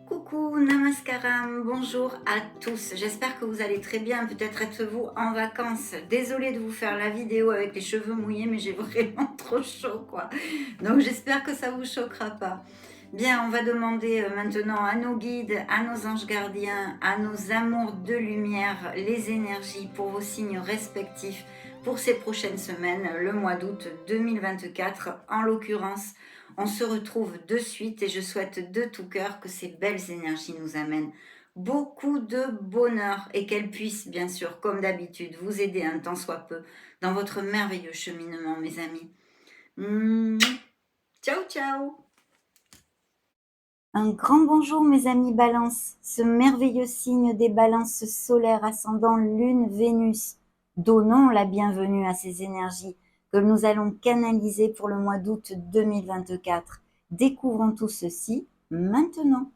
Coucou, namaskaram, bonjour à tous. J'espère que vous allez très bien. Peut-être êtes-vous en vacances. Désolée de vous faire la vidéo avec les cheveux mouillés, mais j'ai vraiment trop chaud, quoi. Donc j'espère que ça vous choquera pas. Bien, on va demander maintenant à nos guides, à nos anges gardiens, à nos amours de lumière, les énergies pour vos signes respectifs pour ces prochaines semaines, le mois d'août 2024 en l'occurrence. On se retrouve de suite et je souhaite de tout cœur que ces belles énergies nous amènent beaucoup de bonheur et qu'elles puissent, bien sûr, comme d'habitude, vous aider un tant soit peu dans votre merveilleux cheminement, mes amis. Mouah. Ciao, ciao! Un grand bonjour, mes amis Balance, ce merveilleux signe des balances solaires ascendant Lune, Vénus. Donnons la bienvenue à ces énergies que nous allons canaliser pour le mois d'août 2024. Découvrons tout ceci maintenant.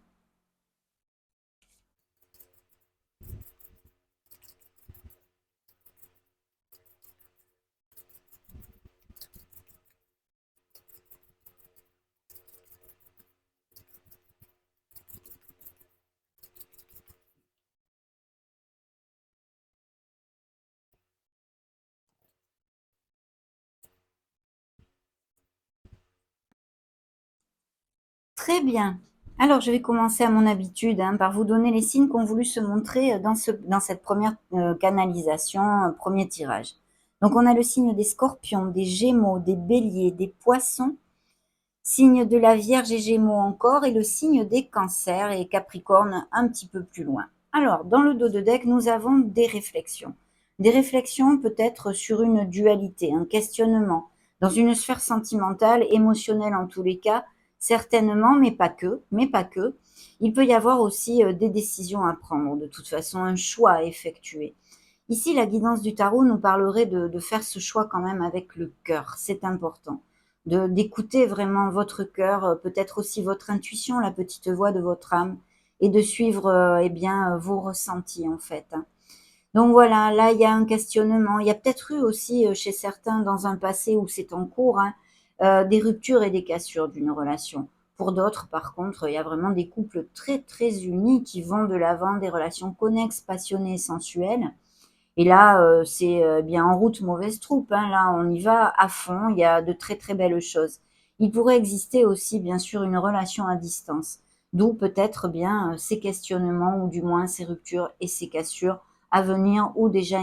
Très bien. Alors, je vais commencer à mon habitude par vous donner les signes qui ont voulu se montrer dans cette première canalisation, premier tirage. Donc, on a le signe des scorpions, des gémeaux, des béliers, des poissons, signe de la Vierge et Gémeaux encore, et le signe des cancers et Capricorne un petit peu plus loin. Alors, dans le dos de deck, nous avons des réflexions. Des réflexions peut-être sur une dualité, un questionnement, dans une sphère sentimentale, émotionnelle en tous les cas, certainement, mais pas que, mais pas que. Il peut y avoir aussi des décisions à prendre, de toute façon, un choix à effectuer. Ici, la guidance du tarot nous parlerait de faire ce choix quand même avec le cœur, c'est important d'écouter vraiment votre cœur, peut-être aussi votre intuition, la petite voix de votre âme, et de suivre vos ressentis en fait. Donc voilà, là il y a un questionnement. Il y a peut-être eu aussi chez certains dans un passé où c'est en cours des ruptures et des cassures d'une relation. Pour d'autres, par contre, il y a vraiment des couples très très unis qui vont de l'avant, des relations connexes, passionnées, sensuelles. Et là, c'est bien en route mauvaise troupe. Là, on y va à fond. Il y a de très très belles choses. Il pourrait exister aussi, bien sûr, une relation à distance, d'où peut-être bien ces questionnements ou du moins ces ruptures et ces cassures à venir ou déjà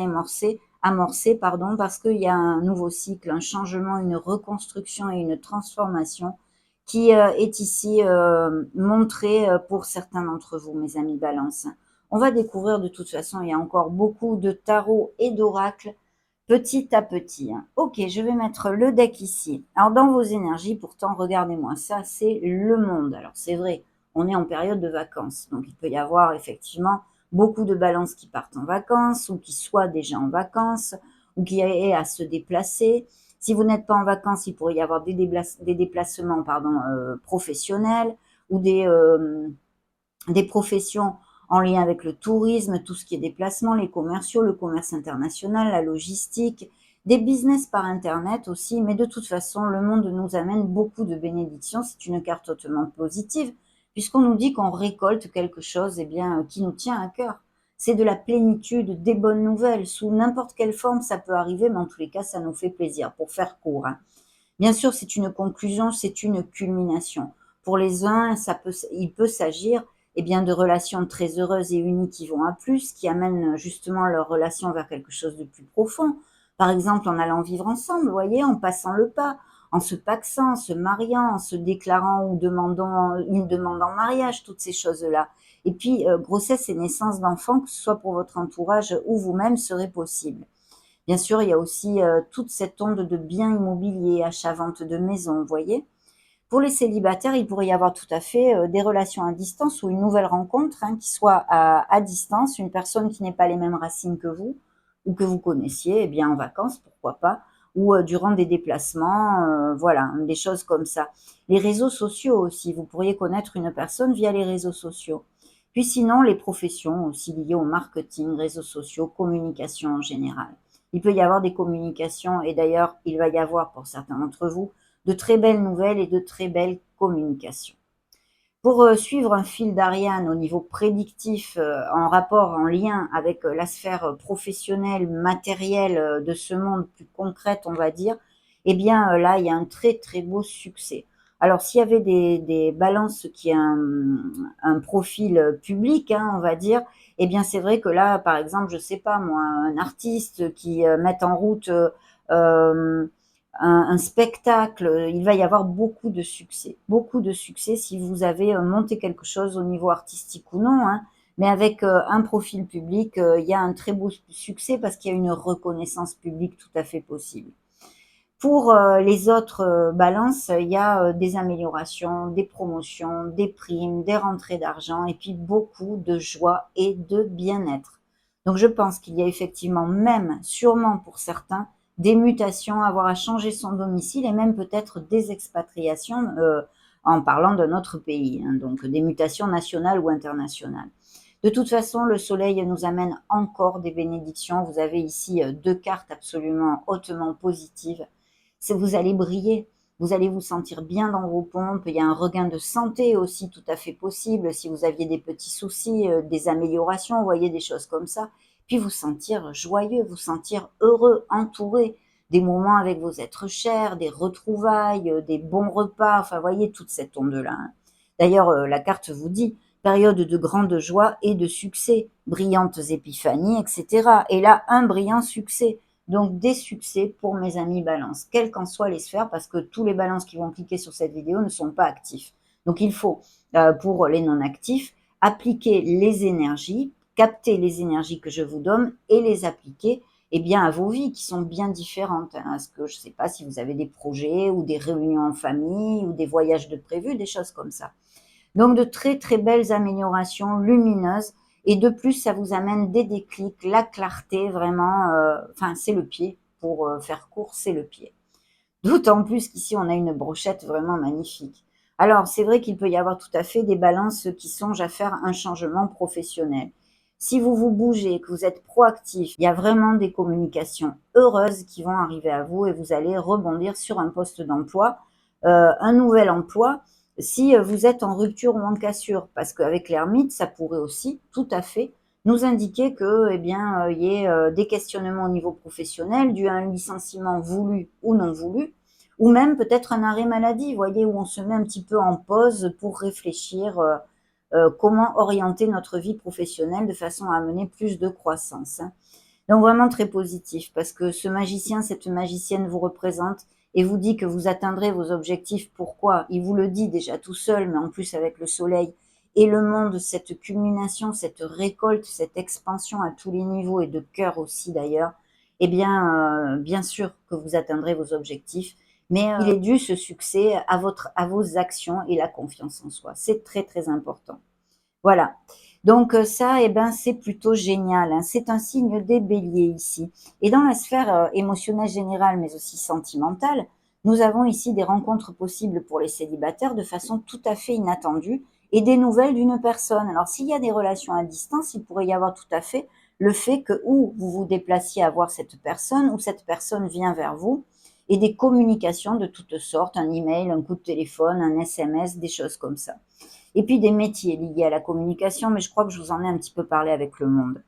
amorcées, pardon, parce qu'il y a un nouveau cycle, un changement, une reconstruction et une transformation qui est ici montrée pour certains d'entre vous, mes amis Balance. On va découvrir de toute façon, il y a encore beaucoup de tarots et d'oracles petit à petit. Ok, je vais mettre le deck ici. Alors dans vos énergies, pourtant, regardez-moi, ça c'est le monde. Alors c'est vrai, on est en période de vacances, donc il peut y avoir effectivement beaucoup de balances qui partent en vacances ou qui soient déjà en vacances ou qui aient à se déplacer. Si vous n'êtes pas en vacances, il pourrait y avoir des déplacements professionnels ou des professions en lien avec le tourisme, tout ce qui est déplacement, les commerciaux, le commerce international, la logistique, des business par Internet aussi. Mais de toute façon, le monde nous amène beaucoup de bénédictions. C'est une carte hautement positive puisqu'on nous dit qu'on récolte quelque chose qui nous tient à cœur. C'est de la plénitude, des bonnes nouvelles. Sous n'importe quelle forme, ça peut arriver, mais en tous les cas, ça nous fait plaisir, pour faire court. Bien sûr, c'est une conclusion, c'est une culmination. Pour les uns, il peut s'agir de relations très heureuses et unies qui vont à plus, qui amènent justement leur relation vers quelque chose de plus profond. Par exemple, en allant vivre ensemble, vous voyez, en passant le pas, en se pacsant, en se mariant, en se déclarant ou demandant une demande en mariage, toutes ces choses-là. Et puis, grossesse et naissance d'enfants, que ce soit pour votre entourage ou vous-même, serait possible. Bien sûr, il y a aussi toute cette onde de biens immobiliers, achat-vente de maisons, vous voyez. Pour les célibataires, il pourrait y avoir tout à fait des relations à distance ou une nouvelle rencontre qui soit à distance, une personne qui n'ait pas les mêmes racines que vous ou que vous connaissiez, en vacances, pourquoi pas, ou durant des déplacements, voilà, des choses comme ça. Les réseaux sociaux aussi, vous pourriez connaître une personne via les réseaux sociaux. Puis sinon, les professions aussi liées au marketing, réseaux sociaux, communication en général. Il peut y avoir des communications et d'ailleurs, il va y avoir pour certains d'entre vous de très belles nouvelles et de très belles communications. Pour suivre un fil d'Ariane au niveau prédictif, en rapport, en lien avec la sphère professionnelle, matérielle de ce monde, plus concrète, on va dire, eh bien là, il y a un très très beau succès. Alors, s'il y avait des balances qui ont un profil public, hein, on va dire, eh bien c'est vrai que là, par exemple, je sais pas moi, un artiste qui met en route euh, un spectacle, il va y avoir beaucoup de succès. Beaucoup de succès si vous avez monté quelque chose au niveau artistique ou non, hein, mais avec un profil public, il y a un très beau succès parce qu'il y a une reconnaissance publique tout à fait possible. Pour les autres balances, il y a des améliorations, des promotions, des primes, des rentrées d'argent et puis beaucoup de joie et de bien-être. Donc je pense qu'il y a effectivement même, sûrement pour certains, des mutations, avoir à changer son domicile et même peut-être des expatriations en parlant d'un autre pays, hein, donc des mutations nationales ou internationales. De toute façon, le soleil nous amène encore des bénédictions. Vous avez ici deux cartes absolument hautement positives. Vous allez briller, vous allez vous sentir bien dans vos pompes, il y a un regain de santé aussi tout à fait possible si vous aviez des petits soucis, des améliorations, vous voyez, des choses comme ça. Puis vous sentir joyeux, vous sentir heureux, entouré, des moments avec vos êtres chers, des retrouvailles, des bons repas, enfin, vous voyez, toute cette onde-là, hein. D'ailleurs, la carte vous dit période de grande joie et de succès, brillantes épiphanies, etc. Et là, un brillant succès. Donc, des succès pour mes amis balance, quelles qu'en soient les sphères, parce que tous les balances qui vont cliquer sur cette vidéo ne sont pas actifs. Donc, il faut, pour les non-actifs, appliquer les énergies, capter les énergies que je vous donne et les appliquer eh bien, à vos vies qui sont bien différentes. Hein. Est-ce que je ne sais pas si vous avez des projets ou des réunions en famille ou des voyages de prévus, des choses comme ça. Donc, de très, très belles améliorations lumineuses. Et de plus, ça vous amène des déclics, la clarté, vraiment, enfin, c'est le pied. Pour faire court, c'est le pied. D'autant plus qu'ici, on a une brochette vraiment magnifique. Alors, c'est vrai qu'il peut y avoir tout à fait des balances qui songent à faire un changement professionnel. Si vous vous bougez, que vous êtes proactif, il y a vraiment des communications heureuses qui vont arriver à vous et vous allez rebondir sur un poste d'emploi, un nouvel emploi, si vous êtes en rupture ou en cassure. Parce qu'avec l'ermite, ça pourrait aussi tout à fait nous indiquer que, eh bien, il y ait des questionnements au niveau professionnel dû à un licenciement voulu ou non voulu, ou même peut-être un arrêt maladie, vous voyez, où on se met un petit peu en pause pour réfléchir comment orienter notre vie professionnelle de façon à amener plus de croissance, hein. Donc vraiment très positif, parce que ce magicien, cette magicienne vous représente et vous dit que vous atteindrez vos objectifs. Pourquoi? Il vous le dit déjà tout seul, mais en plus avec le soleil et le monde, cette culmination, cette récolte, cette expansion à tous les niveaux et de cœur aussi d'ailleurs, eh bien sûr que vous atteindrez vos objectifs, mais il est dû ce succès à vos actions et la confiance en soi. C'est très très important. Voilà. Donc ça, eh ben, c'est plutôt génial, hein. C'est un signe des béliers ici. Et dans la sphère émotionnelle générale, mais aussi sentimentale, nous avons ici des rencontres possibles pour les célibataires de façon tout à fait inattendue et des nouvelles d'une personne. Alors s'il y a des relations à distance, il pourrait y avoir tout à fait le fait que ou vous vous déplaciez à voir cette personne ou cette personne vient vers vous et des communications de toutes sortes, un email, un coup de téléphone, un SMS, des choses comme ça. Et puis des métiers liés à la communication, mais je crois que je vous en ai un petit peu parlé avec le monde.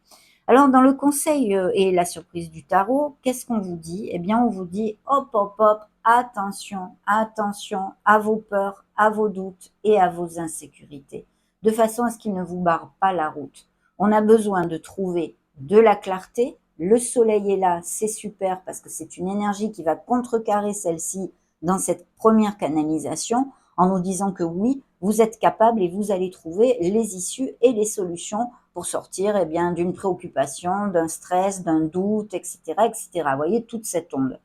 Alors, dans le conseil et la surprise du tarot, qu'est-ce qu'on vous dit? Eh bien, on vous dit, hop, hop, hop, attention, attention à vos peurs, à vos doutes et à vos insécurités, de façon à ce qu'ils ne vous barrent pas la route. On a besoin de trouver de la clarté. Le soleil est là, c'est super parce que c'est une énergie qui va contrecarrer celle-ci dans cette première canalisation en nous disant que oui, vous êtes capable et vous allez trouver les issues et les solutions pour sortir eh bien, d'une préoccupation, d'un stress, d'un doute, etc., etc. Vous voyez, toute cette onde.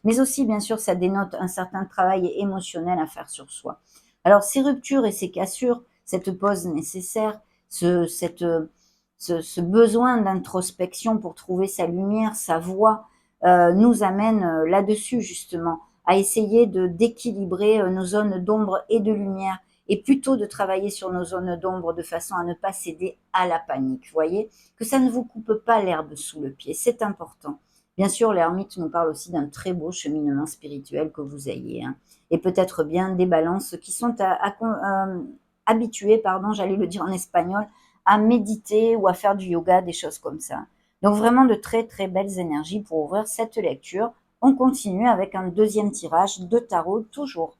Mais aussi, bien sûr, ça dénote un certain travail émotionnel à faire sur soi. Alors, ces ruptures et ces cassures, cette pause nécessaire, ce besoin d'introspection pour trouver sa lumière, sa voie, nous amène là-dessus, justement, à essayer d'équilibrer nos zones d'ombre et de lumière et plutôt de travailler sur nos zones d'ombre de façon à ne pas céder à la panique. Vous voyez, que ça ne vous coupe pas l'herbe sous le pied, c'est important. Bien sûr, l'ermite nous parle aussi d'un très beau cheminement spirituel que vous ayez, hein. et peut-être bien des balances qui sont habituées, pardon, j'allais le dire en espagnol, à méditer ou à faire du yoga, des choses comme ça. Donc vraiment de très très belles énergies pour ouvrir cette lecture. On continue avec un deuxième tirage de tarot toujours.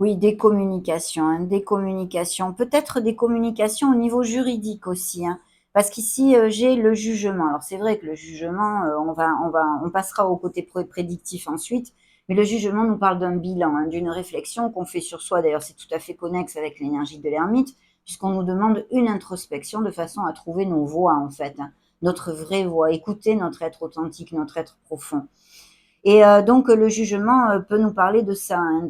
Oui, des communications, hein, des communications. Peut-être des communications au niveau juridique aussi, hein, parce qu'ici, j'ai le jugement. Alors c'est vrai que le jugement, on passera au côté prédictif ensuite, mais le jugement nous parle d'un bilan, hein, d'une réflexion qu'on fait sur soi. D'ailleurs, c'est tout à fait connexe avec l'énergie de l'ermite, puisqu'on nous demande une introspection de façon à trouver nos voix, en fait, hein, notre vraie voix, écouter notre être authentique, notre être profond. Et donc le jugement peut nous parler de ça, hein,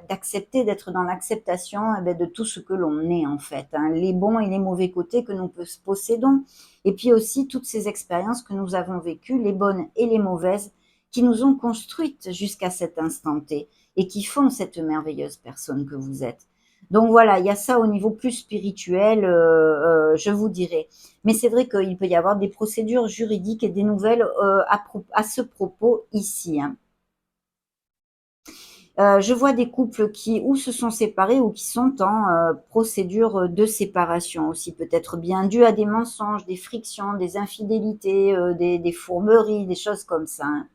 d'accepter, d'être dans l'acceptation de tout ce que l'on est en fait, hein, les bons et les mauvais côtés que nous possédons, et puis aussi toutes ces expériences que nous avons vécues, les bonnes et les mauvaises, qui nous ont construites jusqu'à cet instant T et qui font cette merveilleuse personne que vous êtes. Donc voilà, il y a ça au niveau plus spirituel, je vous dirais. Mais c'est vrai qu'il peut y avoir des procédures juridiques et des nouvelles à ce propos ici, hein. Je vois des couples qui ou se sont séparés ou qui sont en procédure de séparation aussi, peut-être bien dû à des mensonges, des frictions, des infidélités, des fourberies, des choses comme ça, hein.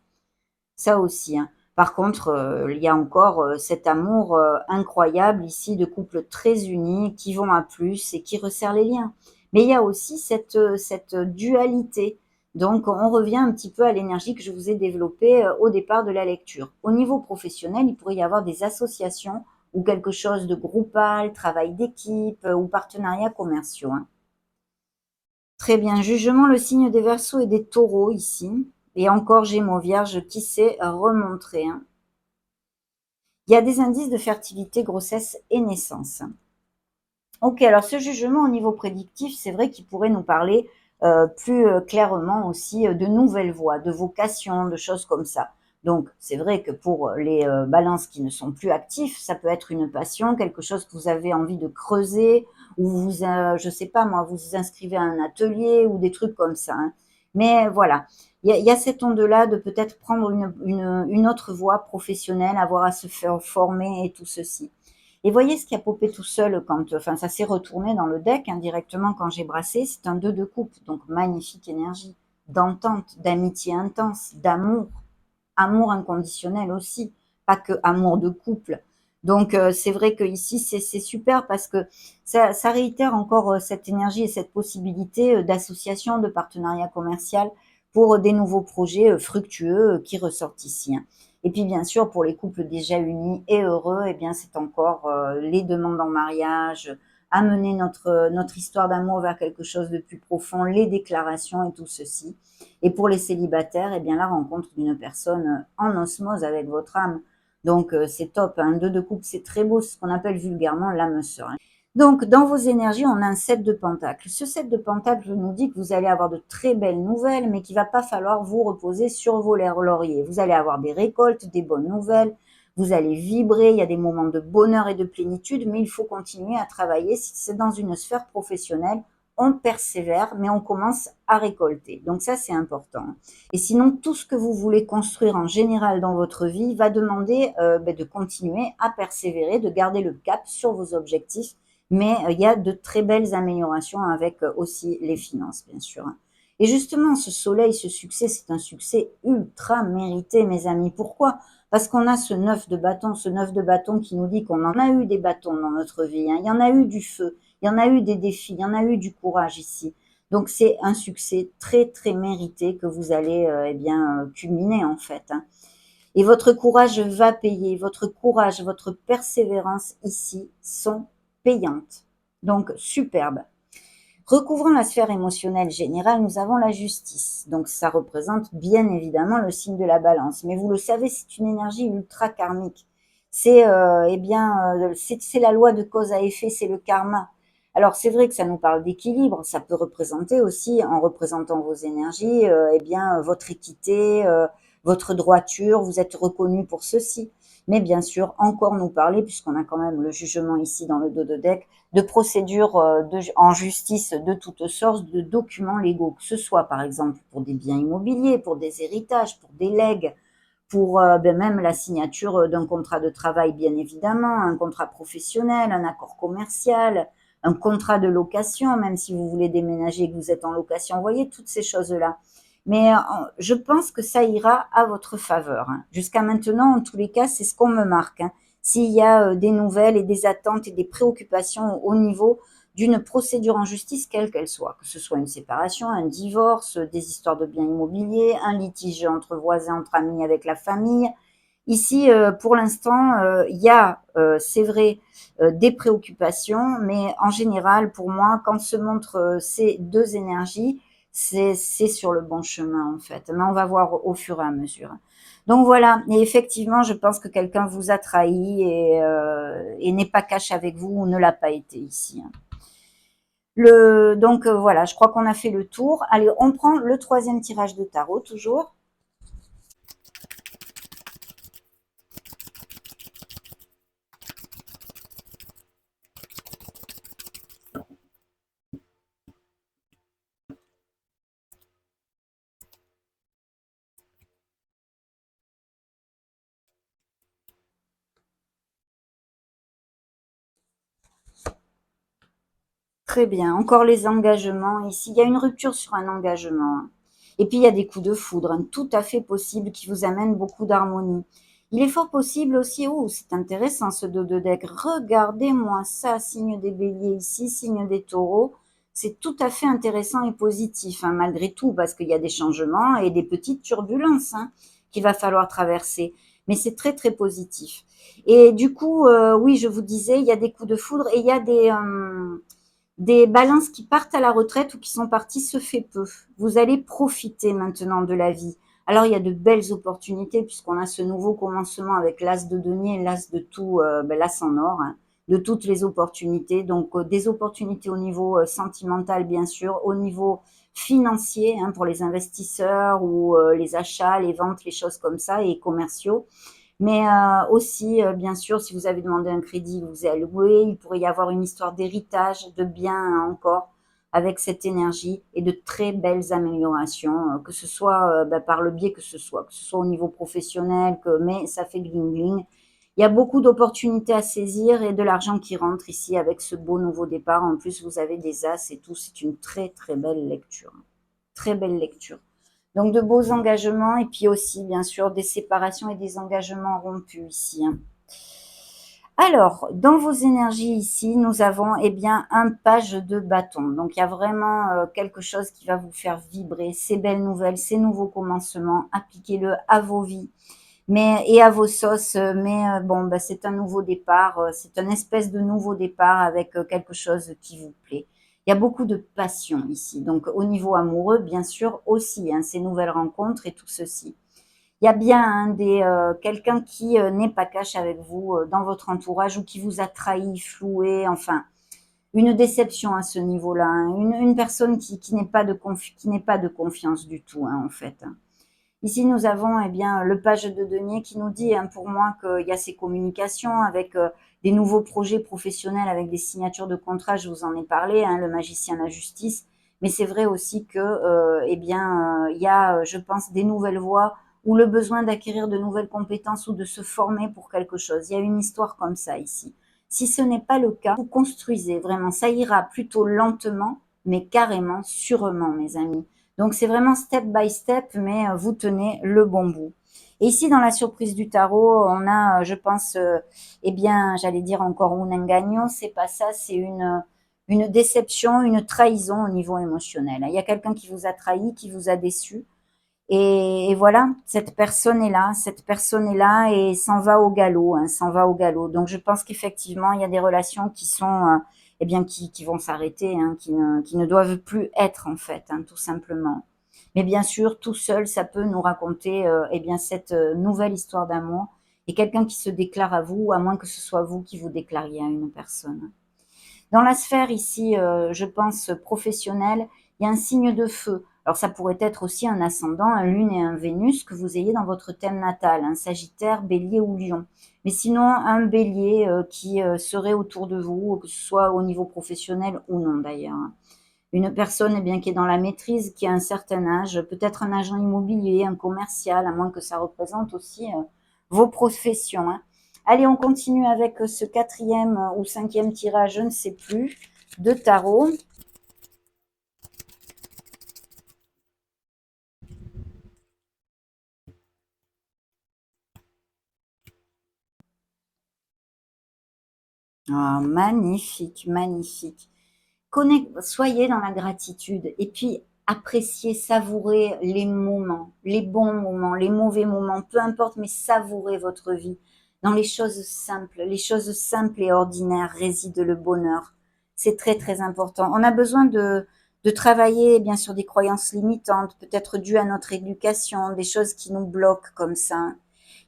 Ça aussi, hein. Par contre, il y a encore cet amour incroyable ici de couples très unis qui vont à plus et qui resserrent les liens. Mais il y a aussi cette dualité. Donc, on revient un petit peu à l'énergie que je vous ai développée au départ de la lecture. Au niveau professionnel, il pourrait y avoir des associations ou quelque chose de groupal, travail d'équipe ou partenariats commerciaux, hein. Très bien. Jugement, le signe des Verseaux et des Taureaux ici. Et encore Gémeaux, Vierge qui s'est remontré, hein. Il y a des indices de fertilité, grossesse et naissance. Ok, alors ce jugement au niveau prédictif, c'est vrai qu'il pourrait nous parler plus clairement aussi de nouvelles voies, de vocations, de choses comme ça. Donc, c'est vrai que pour les balances qui ne sont plus actifs, ça peut être une passion, quelque chose que vous avez envie de creuser, ou vous, je sais pas moi, vous inscrivez à un atelier ou des trucs comme ça, hein. Mais voilà, il y a cette onde-là de peut-être prendre une autre voie professionnelle, avoir à se faire former et tout ceci. Et voyez ce qui a popé tout seul quand, enfin, ça s'est retourné dans le deck indirectement quand j'ai brassé. C'est un 2 de coupe, donc magnifique énergie d'entente, d'amitié intense, d'amour, amour inconditionnel aussi, pas que amour de couple. Donc c'est vrai que ici c'est super parce que ça réitère encore cette énergie et cette possibilité d'association, de partenariat commercial pour des nouveaux projets fructueux qui ressortent ici, hein. Et puis bien sûr pour les couples déjà unis et heureux, eh bien c'est encore les demandes en mariage, amener notre histoire d'amour vers quelque chose de plus profond, les déclarations et tout ceci. Et pour les célibataires, eh bien la rencontre d'une personne en osmose avec votre âme. Donc c'est top, un 2 de coupe, c'est très beau, c'est ce qu'on appelle vulgairement l'âme sœur, hein. Donc dans vos énergies, on a un 7 de pentacles. Ce 7 de pentacles nous dit que vous allez avoir de très belles nouvelles, mais qu'il va pas falloir vous reposer sur vos lauriers. Vous allez avoir des récoltes, des bonnes nouvelles, vous allez vibrer, il y a des moments de bonheur et de plénitude, mais il faut continuer à travailler. Si c'est dans une sphère professionnelle, on persévère, mais on commence à récolter. Donc ça, c'est important. Et sinon, tout ce que vous voulez construire en général dans votre vie va demander de continuer à persévérer, de garder le cap sur vos objectifs. Mais il y a de très belles améliorations avec aussi les finances, bien sûr. Et justement, ce soleil, ce succès, c'est un succès ultra mérité, mes amis. Pourquoi? Parce qu'on a ce 9 de bâton, ce 9 de bâton qui nous dit qu'on en a eu des bâtons dans notre vie, hein. Il y en a eu du feu, il y en a eu des défis, il y en a eu du courage ici. Donc c'est un succès très très mérité que vous allez culminer en fait, hein. Et votre courage va payer, votre courage, votre persévérance ici sont payantes. Donc superbe. Recouvrant la sphère émotionnelle générale, nous avons la justice. Donc ça représente bien évidemment le signe de la balance. Mais vous le savez, c'est une énergie ultra karmique. C'est la loi de cause à effet, c'est le karma. Alors c'est vrai que ça nous parle d'équilibre, ça peut représenter aussi, en représentant vos énergies, votre équité, votre droiture, vous êtes reconnu pour ceci. Mais bien sûr, encore nous parler, puisqu'on a quand même le jugement ici dans le dos de deck, de procédures en justice de toutes sortes, de documents légaux, que ce soit par exemple pour des biens immobiliers, pour des héritages, pour des legs, pour même la signature d'un contrat de travail, bien évidemment, un contrat professionnel, un accord commercial, un contrat de location, même si vous voulez déménager et que vous êtes en location. Vous voyez, toutes ces choses-là. Mais je pense que ça ira à votre faveur, hein. Jusqu'à maintenant, en tous les cas, c'est ce qu'on me marque, hein. S'il y a des nouvelles et des attentes et des préoccupations au niveau d'une procédure en justice, quelle qu'elle soit, que ce soit une séparation, un divorce, des histoires de biens immobiliers, un litige entre voisins, entre amis, avec la famille. Ici, pour l'instant, il y a, c'est vrai, des préoccupations, mais en général, pour moi, quand se montrent ces deux énergies, c'est sur le bon chemin, en fait. Mais on va voir au fur et à mesure. Donc voilà, et effectivement, je pense que quelqu'un vous a trahi et n'est pas cash avec vous ou ne l'a pas été ici, hein. Donc voilà, je crois qu'on a fait le tour. Allez, on prend le troisième tirage de tarot, toujours. Très bien. Encore les engagements ici. Il y a une rupture sur un engagement, hein. Et puis il y a des coups de foudre, hein, tout à fait possible, qui vous amènent beaucoup d'harmonie. Il est fort possible aussi, oh, c'est intéressant ce dos de deck. Regardez-moi ça, signe des béliers ici, signe des taureaux. C'est tout à fait intéressant et positif, hein, malgré tout, parce qu'il y a des changements et des petites turbulences, hein, qu'il va falloir traverser. Mais c'est très, très positif. Et du coup, oui, je vous disais, il y a des coups de foudre et il y a des balances qui partent à la retraite ou qui sont parties se fait peu. Vous allez profiter maintenant de la vie. Alors il y a de belles opportunités puisqu'on a ce nouveau commencement avec l'as de denier et l'as de tout, l'as en or, hein, de toutes les opportunités. Donc des opportunités au niveau sentimental bien sûr, au niveau financier, hein, pour les investisseurs ou les achats, les ventes, les choses comme ça et commerciaux. Mais aussi, bien sûr, si vous avez demandé un crédit, vous avez loué, il pourrait y avoir une histoire d'héritage, de biens, hein, encore, avec cette énergie et de très belles améliorations, que ce soit par le biais que ce soit au niveau professionnel, mais ça fait gling gling. Il y a beaucoup d'opportunités à saisir et de l'argent qui rentre ici avec ce beau nouveau départ. En plus, vous avez des as et tout. C'est une très très belle lecture. Très belle lecture. Donc de beaux engagements et puis aussi, bien sûr, des séparations et des engagements rompus ici, hein. Alors, dans vos énergies ici, nous avons un page de bâton. Donc il y a vraiment quelque chose qui va vous faire vibrer. Ces belles nouvelles, ces nouveaux commencements, appliquez-le à vos vies et à vos sauces. C'est un nouveau départ. C'est une espèce de nouveau départ avec quelque chose qui vous plaît. Il y a beaucoup de passion ici. Donc au niveau amoureux, bien sûr aussi, hein, ces nouvelles rencontres et tout ceci. Il y a bien quelqu'un qui n'est pas cash avec vous dans votre entourage ou qui vous a trahi, floué, enfin une déception à ce niveau-là, hein. Une personne qui n'est pas qui n'est pas de confiance du tout, hein, en fait, hein. Ici, nous avons le page de denier qui nous dit, hein, pour moi, qu'il y a ces communications avec des nouveaux projets professionnels, avec des signatures de contrats, je vous en ai parlé, hein, le magicien, la justice. Mais c'est vrai aussi que, il y a, je pense, des nouvelles voies ou le besoin d'acquérir de nouvelles compétences ou de se former pour quelque chose. Il y a une histoire comme ça ici. Si ce n'est pas le cas, vous construisez vraiment. Ça ira plutôt lentement, mais carrément, sûrement, mes amis. Donc c'est vraiment step by step, mais vous tenez le bon bout. Et ici, dans la surprise du tarot, on a, je pense, j'allais dire encore un engaño, c'est pas ça, c'est une déception, une trahison au niveau émotionnel. Il y a quelqu'un qui vous a trahi, qui vous a déçu. Et voilà, cette personne est là et s'en va au galop, hein, s'en va au galop. Donc je pense qu'effectivement, il y a des relations qui sont, qui vont s'arrêter, hein, qui ne doivent plus être en fait, hein, tout simplement. Mais bien sûr, tout seul, ça peut nous raconter, cette nouvelle histoire d'amour et quelqu'un qui se déclare à vous, à moins que ce soit vous qui vous déclariez à une personne. Dans la sphère ici, je pense professionnelle, il y a un signe de feu. Alors ça pourrait être aussi un ascendant, un lune et un Vénus que vous ayez dans votre thème natal, un Sagittaire, Bélier ou Lion. Mais sinon, un Bélier qui serait autour de vous, que ce soit au niveau professionnel ou non d'ailleurs. Une personne eh bien, qui est dans la maîtrise, qui a un certain âge, peut-être un agent immobilier, un commercial, à moins que ça représente aussi vos professions. Hein. Allez, on continue avec ce quatrième ou cinquième tirage, je ne sais plus, de tarot. Ah, magnifique, magnifique. Soyez dans la gratitude et puis appréciez, savourez les moments, les bons moments, les mauvais moments, peu importe, mais savourez votre vie. Dans les choses simples et ordinaires réside le bonheur. C'est très très important. On a besoin de travailler bien sûr des croyances limitantes, peut-être dues à notre éducation, des choses qui nous bloquent comme ça.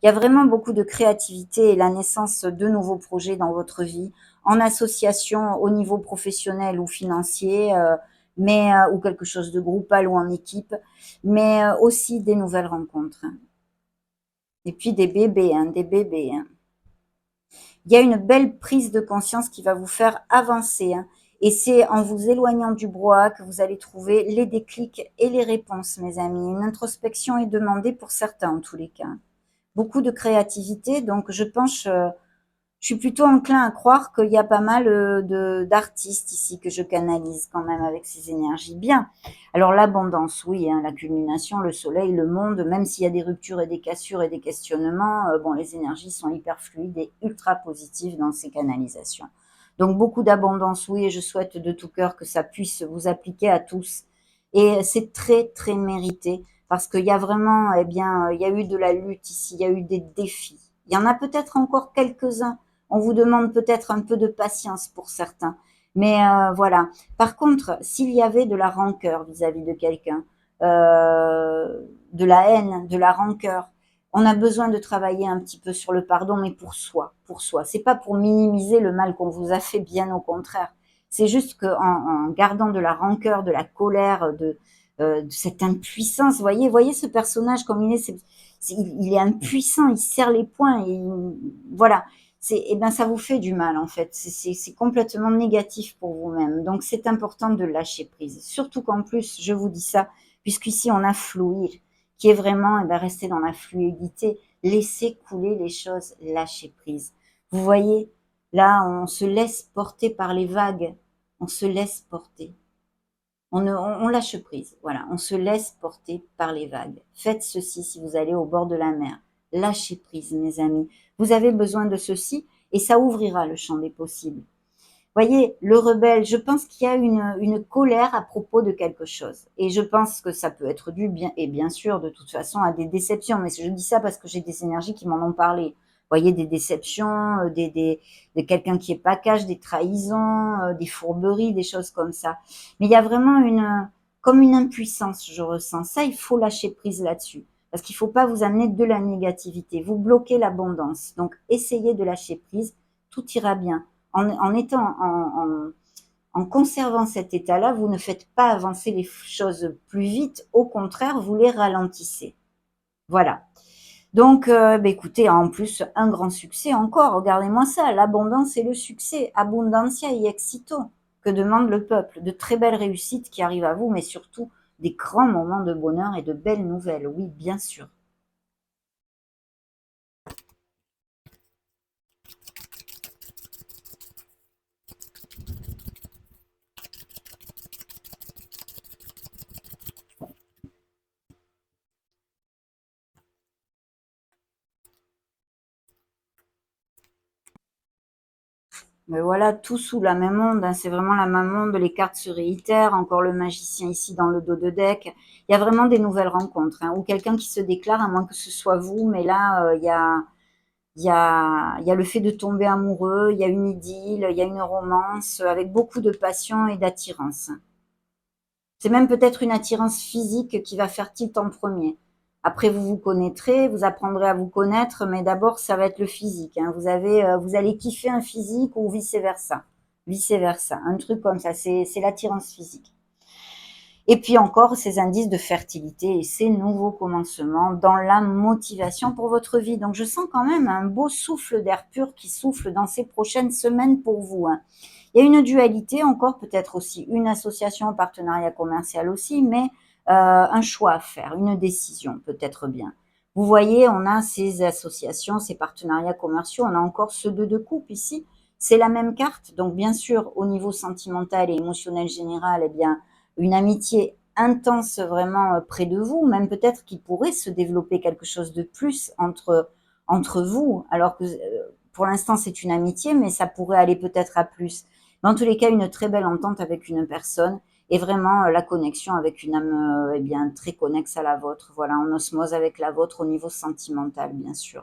Il y a vraiment beaucoup de créativité et la naissance de nouveaux projets dans votre vie en association au niveau professionnel ou financier, ou quelque chose de groupal ou en équipe, mais aussi des nouvelles rencontres. Et puis des bébés, hein, des bébés. Hein. Il y a une belle prise de conscience qui va vous faire avancer. Hein. Et c'est en vous éloignant du brouhaha que vous allez trouver les déclics et les réponses, mes amis. Une introspection est demandée pour certains, en tous les cas. Beaucoup de créativité, donc je suis plutôt enclin à croire qu'il y a pas mal d'artistes ici que je canalise quand même avec ces énergies. Bien. Alors l'abondance, oui, hein, la culmination, le soleil, le monde, même s'il y a des ruptures et des cassures et des questionnements, bon, les énergies sont hyper fluides et ultra positives dans ces canalisations. Donc beaucoup d'abondance, oui, et je souhaite de tout cœur que ça puisse vous appliquer à tous. Et c'est très, très mérité parce qu'il y a vraiment, eh bien, il y a eu de la lutte ici, il y a eu des défis. Il y en a peut-être encore quelques-uns. On vous demande peut-être un peu de patience pour certains. Mais voilà. Par contre, s'il y avait de la rancœur vis-à-vis de quelqu'un, de la haine, de la rancœur, on a besoin de travailler un petit peu sur le pardon, mais pour soi, pour soi. C'est pas pour minimiser le mal qu'on vous a fait, bien au contraire. C'est juste qu'en gardant de la rancœur, de la colère, de cette impuissance, voyez ce personnage comme il est impuissant, il serre les poings, et voilà. Eh ben, ça vous fait du mal en fait. C'est complètement négatif pour vous-même. Donc c'est important de lâcher prise. Surtout qu'en plus, je vous dis ça, puisqu'ici on a fluir, qui est vraiment eh ben, rester dans la fluidité, laisser couler les choses, lâcher prise. Vous voyez, là, on se laisse porter par les vagues. On se laisse porter. On lâche prise. Voilà, on se laisse porter par les vagues. Faites ceci si vous allez au bord de la mer. Lâchez prise, mes amis. Vous avez besoin de ceci et ça ouvrira le champ des possibles. Voyez, le rebelle, je pense qu'il y a une colère à propos de quelque chose. Et je pense que ça peut être dû, bien, et bien sûr, de toute façon, à des déceptions. Mais je dis ça parce que j'ai des énergies qui m'en ont parlé. Voyez, des déceptions, de quelqu'un qui est pas cash, des trahisons, des fourberies, des choses comme ça. Mais il y a vraiment comme une impuissance, je ressens. Ça, il faut lâcher prise là-dessus. Parce qu'il faut pas vous amener de la négativité. Vous bloquez l'abondance. Donc, essayez de lâcher prise. Tout ira bien en conservant cet état-là, vous ne faites pas avancer les choses plus vite, au contraire, vous les ralentissez. Voilà. Donc, écoutez, en plus, un grand succès encore, regardez-moi ça, l'abondance et le succès, abundancia y excito, que demande le peuple, de très belles réussites qui arrivent à vous, mais surtout des grands moments de bonheur et de belles nouvelles, oui, bien sûr. Mais voilà, tout sous la même onde, hein, c'est vraiment la même onde, les cartes se réitèrent, encore le magicien ici dans le dos de deck. Il y a vraiment des nouvelles rencontres, hein, ou quelqu'un qui se déclare, à moins que ce soit vous, mais là, il y a le fait de tomber amoureux, il y a une idylle, il y a une romance, avec beaucoup de passion et d'attirance. C'est même peut-être une attirance physique qui va faire tilt en premier. Après, vous vous connaîtrez, vous apprendrez à vous connaître, mais d'abord, ça va être le physique, hein. Vous allez kiffer un physique ou vice-versa. Vice-versa. Un truc comme ça, c'est l'attirance physique. Et puis encore, ces indices de fertilité et ces nouveaux commencements dans la motivation pour votre vie. Donc, je sens quand même un beau souffle d'air pur qui souffle dans ces prochaines semaines pour vous, hein. Il y a une dualité encore, peut-être aussi une association, un partenariat commercial aussi, mais un choix à faire, une décision peut-être bien. Vous voyez, on a ces associations, ces partenariats commerciaux, on a encore ceux de deux couples ici. C'est la même carte, donc bien sûr, au niveau sentimental et émotionnel général, eh bien, une amitié intense vraiment près de vous, même peut-être qu'il pourrait se développer quelque chose de plus entre vous, alors que pour l'instant c'est une amitié, mais ça pourrait aller peut-être à plus. Mais en tous les cas, une très belle entente avec une personne et vraiment la connexion avec une âme eh bien très connexe à la vôtre, voilà, en osmose avec la vôtre au niveau sentimental, bien sûr.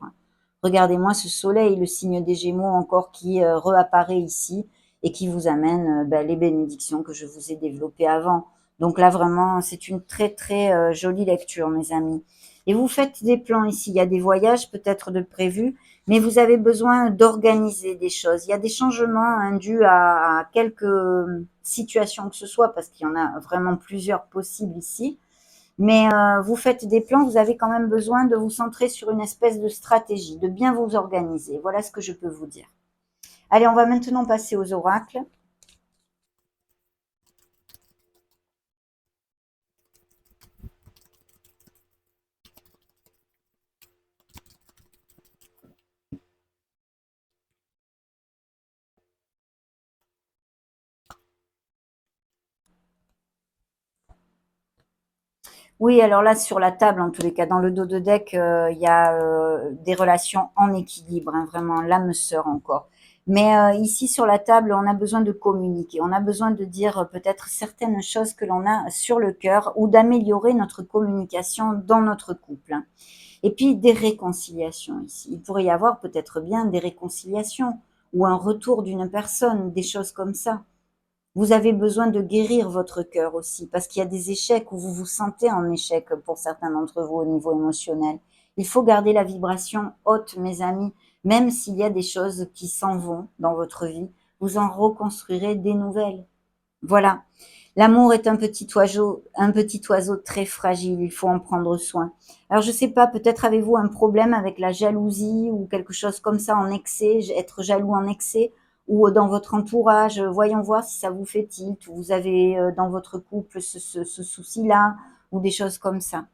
Regardez-moi ce soleil, le signe des Gémeaux encore qui réapparaît ici et qui vous amène les bénédictions que je vous ai développées avant. Donc là, vraiment, c'est une très très jolie lecture, mes amis. Et vous faites des plans ici. Il y a des voyages peut-être de prévus, mais vous avez besoin d'organiser des choses. Il y a des changements dus à quelques situations que ce soit, parce qu'il y en a vraiment plusieurs possibles ici. Mais vous faites des plans, vous avez quand même besoin de vous centrer sur une espèce de stratégie, de bien vous organiser. Voilà ce que je peux vous dire. Allez, on va maintenant passer aux oracles. Oui, alors là, sur la table, en tous les cas, dans le dos de deck, il y a des relations en équilibre, hein, vraiment l'âme sœur encore. Mais ici, sur la table, on a besoin de communiquer. On a besoin de dire peut-être certaines choses que l'on a sur le cœur ou d'améliorer notre communication dans notre couple, hein. Et puis, des réconciliations ici. Il pourrait y avoir peut-être bien des réconciliations ou un retour d'une personne, des choses comme ça. Vous avez besoin de guérir votre cœur aussi, parce qu'il y a des échecs où vous vous sentez en échec pour certains d'entre vous au niveau émotionnel. Il faut garder la vibration haute, mes amis, même s'il y a des choses qui s'en vont dans votre vie, vous en reconstruirez des nouvelles. Voilà. L'amour est un petit oiseau très fragile, il faut en prendre soin. Alors je sais pas, peut-être avez-vous un problème avec la jalousie ou quelque chose comme ça en excès, être jaloux en excès, ou dans votre entourage, voyons voir si ça vous fait tilt, ou vous avez dans votre couple ce souci-là, ou des choses comme ça.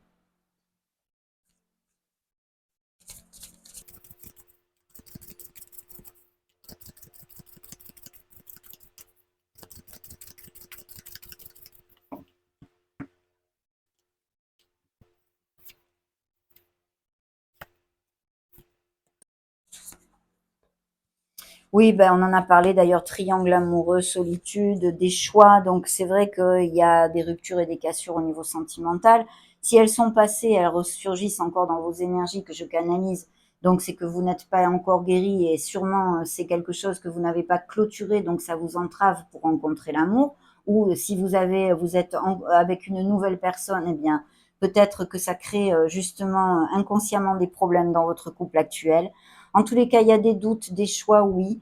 Oui, ben, on en a parlé d'ailleurs, triangle amoureux, solitude, des choix. Donc c'est vrai qu'il y a des ruptures et des cassures au niveau sentimental. Si elles sont passées, elles ressurgissent encore dans vos énergies que je canalise. Donc c'est que vous n'êtes pas encore guéri et sûrement c'est quelque chose que vous n'avez pas clôturé, donc ça vous entrave pour rencontrer l'amour. Ou si vous êtes avec une nouvelle personne, eh bien peut-être que ça crée justement inconsciemment des problèmes dans votre couple actuel. En tous les cas, il y a des doutes, des choix, oui,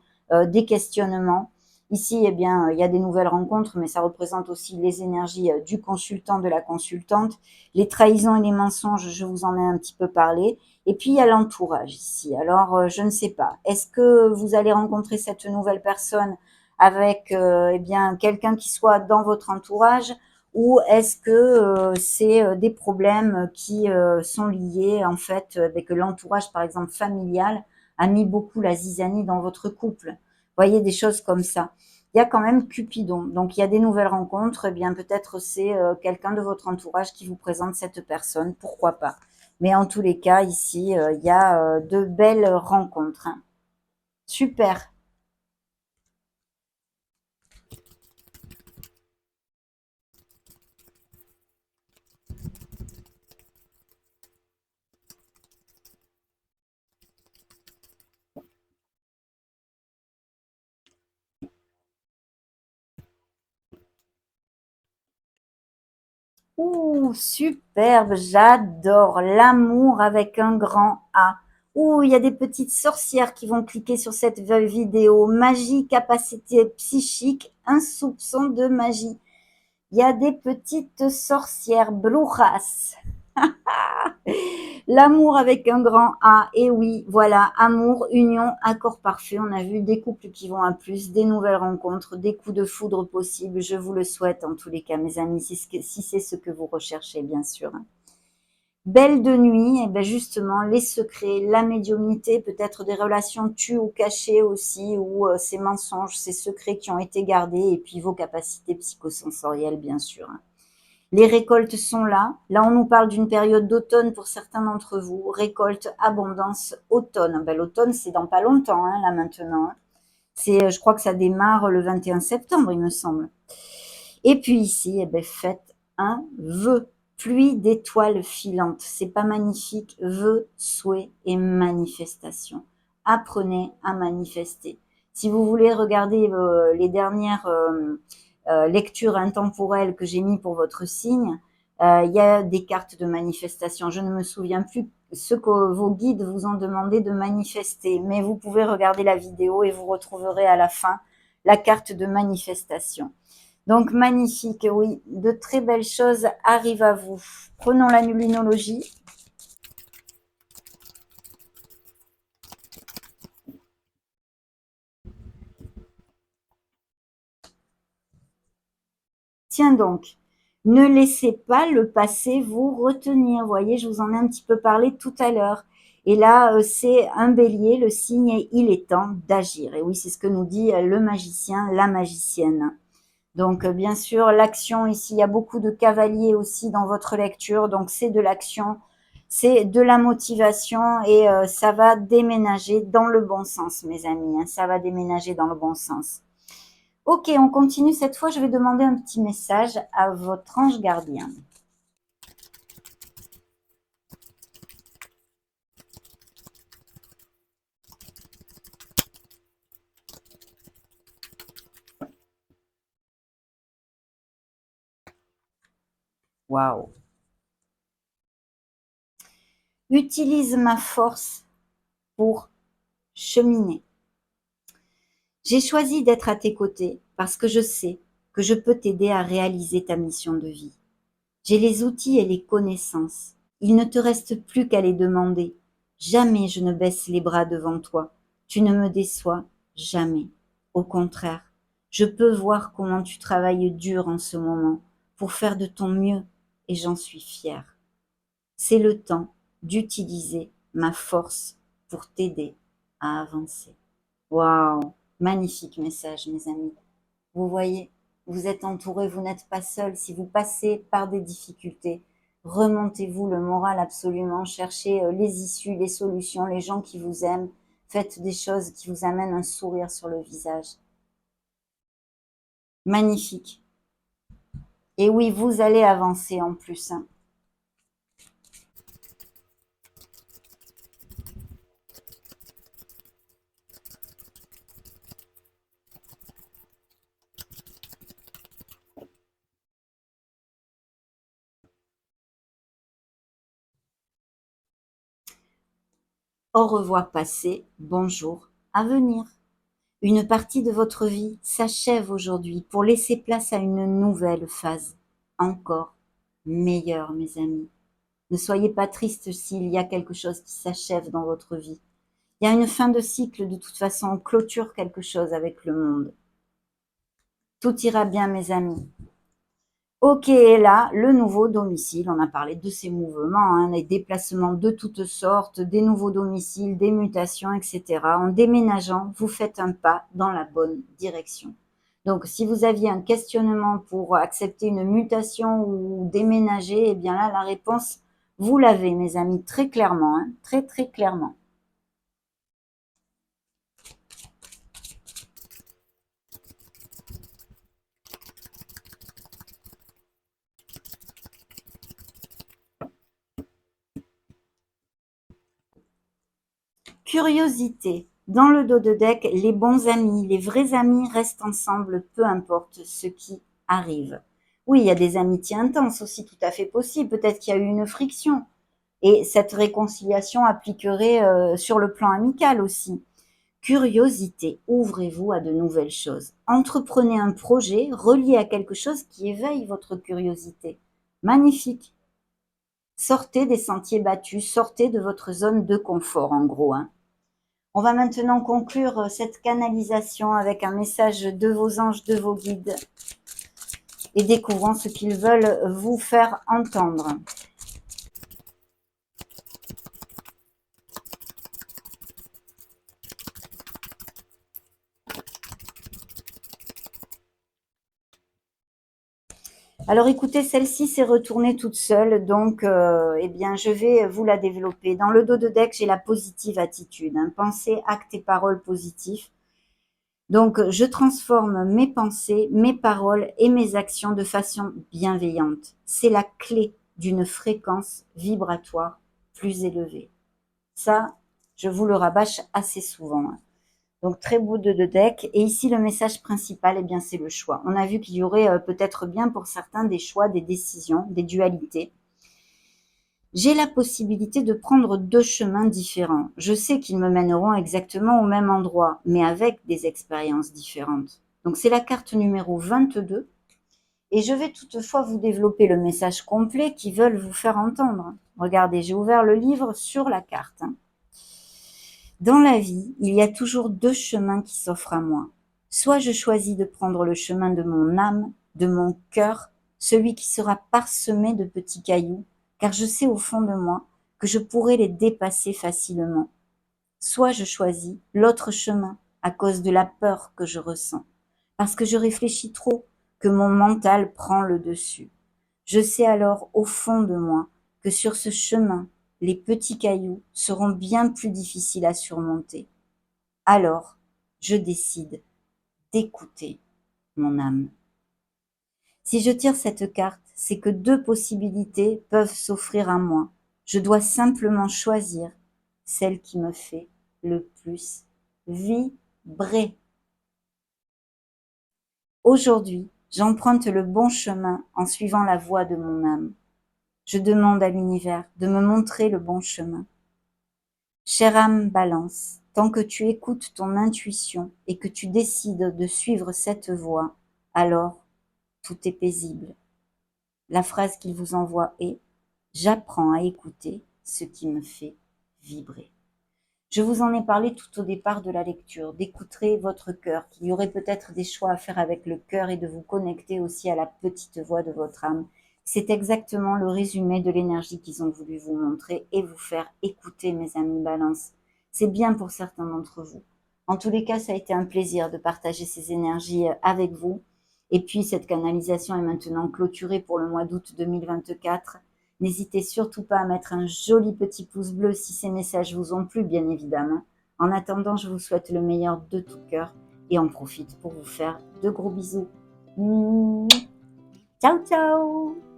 des questionnements. Ici, eh bien, il y a des nouvelles rencontres, mais ça représente aussi les énergies du consultant, de la consultante, les trahisons et les mensonges, je vous en ai un petit peu parlé. Et puis, il y a l'entourage ici. Alors, je ne sais pas. Est-ce que vous allez rencontrer cette nouvelle personne avec eh bien quelqu'un qui soit dans votre entourage ou est-ce que c'est des problèmes qui sont liés en fait avec l'entourage, par exemple familial, a mis beaucoup la zizanie dans votre couple. Voyez des choses comme ça. Il y a quand même Cupidon. Donc il y a des nouvelles rencontres. Eh bien peut-être c'est quelqu'un de votre entourage qui vous présente cette personne. Pourquoi pas. Mais en tous les cas ici il y a de belles rencontres, hein. Super. Ouh, superbe, j'adore l'amour avec un grand A. Ouh, il y a des petites sorcières qui vont cliquer sur cette vidéo. Magie, capacité psychique, un soupçon de magie. Il y a des petites sorcières, brujas. L'amour avec un grand A, et oui, voilà, amour, union, accord parfait. On a vu des couples qui vont à plus, des nouvelles rencontres, des coups de foudre possibles. Je vous le souhaite en tous les cas, mes amis, si c'est ce que vous recherchez, bien sûr. Belle de nuit, et ben justement, les secrets, la médiumnité, peut-être des relations tues ou cachées aussi, ou ces mensonges, ces secrets qui ont été gardés, et puis vos capacités psychosensorielles, bien sûr. Les récoltes sont là. Là, on nous parle d'une période d'automne pour certains d'entre vous. Récolte, abondance, automne. Ben, l'automne, c'est dans pas longtemps, hein, là maintenant. Hein. Je crois que ça démarre le 21 septembre, il me semble. Et puis ici, eh ben, faites un vœu. Pluie d'étoiles filantes. C'est pas magnifique. Vœu, souhait et manifestation. Apprenez à manifester. Si vous voulez regarder les dernières lectures intemporelles que j'ai mis pour votre signe, il y a des cartes de manifestation. Je ne me souviens plus ce que vos guides vous ont demandé de manifester, mais vous pouvez regarder la vidéo et vous retrouverez à la fin la carte de manifestation. Donc magnifique, oui, de très belles choses arrivent à vous. Prenons la luminologie. Tiens donc, ne laissez pas le passé vous retenir. Vous voyez, je vous en ai un petit peu parlé tout à l'heure. Et là, c'est un bélier, le signe, il est temps d'agir. Et oui, c'est ce que nous dit le magicien, la magicienne. Donc, bien sûr, l'action ici, il y a beaucoup de cavaliers aussi dans votre lecture. Donc, c'est de l'action, c'est de la motivation et ça va déménager dans le bon sens, mes amis. Hein, ça va déménager dans le bon sens. Ok, on continue. Cette fois, je vais demander un petit message à votre ange gardien. Waouh. Utilise ma force pour cheminer. J'ai choisi d'être à tes côtés parce que je sais que je peux t'aider à réaliser ta mission de vie. J'ai les outils et les connaissances. Il ne te reste plus qu'à les demander. Jamais je ne baisse les bras devant toi. Tu ne me déçois jamais. Au contraire, je peux voir comment tu travailles dur en ce moment pour faire de ton mieux et j'en suis fière. C'est le temps d'utiliser ma force pour t'aider à avancer. Waouh, magnifique message, mes amis. Vous voyez, vous êtes entouré, vous n'êtes pas seul. Si vous passez par des difficultés, remontez-vous le moral absolument, cherchez les issues, les solutions, les gens qui vous aiment. Faites des choses qui vous amènent un sourire sur le visage. Magnifique. Et oui, vous allez avancer en plus. Hein. Au revoir passé, bonjour à venir. Une partie de votre vie s'achève aujourd'hui pour laisser place à une nouvelle phase, encore meilleure, mes amis. Ne soyez pas triste s'il y a quelque chose qui s'achève dans votre vie. Il y a une fin de cycle, de toute façon, on clôture quelque chose avec le monde. Tout ira bien, mes amis. Ok, et là, le nouveau domicile, on a parlé de ces mouvements, hein, les déplacements de toutes sortes, des nouveaux domiciles, des mutations, etc. En déménageant, vous faites un pas dans la bonne direction. Donc, si vous aviez un questionnement pour accepter une mutation ou déménager, eh bien là, la réponse, vous l'avez, mes amis, très clairement, hein, très, très clairement. Curiosité. Dans le dos de deck, les bons amis, les vrais amis restent ensemble, peu importe ce qui arrive. Oui, il y a des amitiés intenses aussi, tout à fait possible. Peut-être qu'il y a eu une friction. Et cette réconciliation appliquerait sur le plan amical aussi. Curiosité, ouvrez-vous à de nouvelles choses. Entreprenez un projet relié à quelque chose qui éveille votre curiosité. Magnifique. Sortez des sentiers battus, sortez de votre zone de confort en gros, hein. On va maintenant conclure cette canalisation avec un message de vos anges, de vos guides et découvrons ce qu'ils veulent vous faire entendre. Alors écoutez, celle-ci s'est retournée toute seule, donc eh bien, je vais vous la développer. Dans le dos de deck, j'ai la positive attitude, hein, pensée, actes et paroles positifs. Donc, je transforme mes pensées, mes paroles et mes actions de façon bienveillante. C'est la clé d'une fréquence vibratoire plus élevée. Ça, je vous le rabâche assez souvent, hein. Donc, très beau de deck. Et ici, le message principal, eh bien, c'est le choix. On a vu qu'il y aurait peut-être bien pour certains des choix, des décisions, des dualités. J'ai la possibilité de prendre deux chemins différents. Je sais qu'ils me mèneront exactement au même endroit, mais avec des expériences différentes. Donc, c'est la carte numéro 22. Et je vais toutefois vous développer le message complet qu'ils veulent vous faire entendre. Regardez, j'ai ouvert le livre sur la carte. Dans la vie, il y a toujours deux chemins qui s'offrent à moi. Soit je choisis de prendre le chemin de mon âme, de mon cœur, celui qui sera parsemé de petits cailloux, car je sais au fond de moi que je pourrai les dépasser facilement. Soit je choisis l'autre chemin à cause de la peur que je ressens, parce que je réfléchis trop, que mon mental prend le dessus. Je sais alors au fond de moi que sur ce chemin, les petits cailloux seront bien plus difficiles à surmonter. Alors, je décide d'écouter mon âme. Si je tire cette carte, c'est que deux possibilités peuvent s'offrir à moi. Je dois simplement choisir celle qui me fait le plus vibrer. Aujourd'hui, j'emprunte le bon chemin en suivant la voie de mon âme. Je demande à l'univers de me montrer le bon chemin. Chère âme Balance, tant que tu écoutes ton intuition et que tu décides de suivre cette voie, alors tout est paisible. La phrase qu'il vous envoie est « J'apprends à écouter ce qui me fait vibrer ». Je vous en ai parlé tout au départ de la lecture, d'écouter votre cœur, qu'il y aurait peut-être des choix à faire avec le cœur et de vous connecter aussi à la petite voix de votre âme. C'est exactement le résumé de l'énergie qu'ils ont voulu vous montrer et vous faire écouter, mes amis Balance. C'est bien pour certains d'entre vous. En tous les cas, ça a été un plaisir de partager ces énergies avec vous. Et puis, cette canalisation est maintenant clôturée pour le mois d'août 2024. N'hésitez surtout pas à mettre un joli petit pouce bleu si ces messages vous ont plu, bien évidemment. En attendant, je vous souhaite le meilleur de tout cœur et en profite pour vous faire de gros bisous. Ciao, ciao!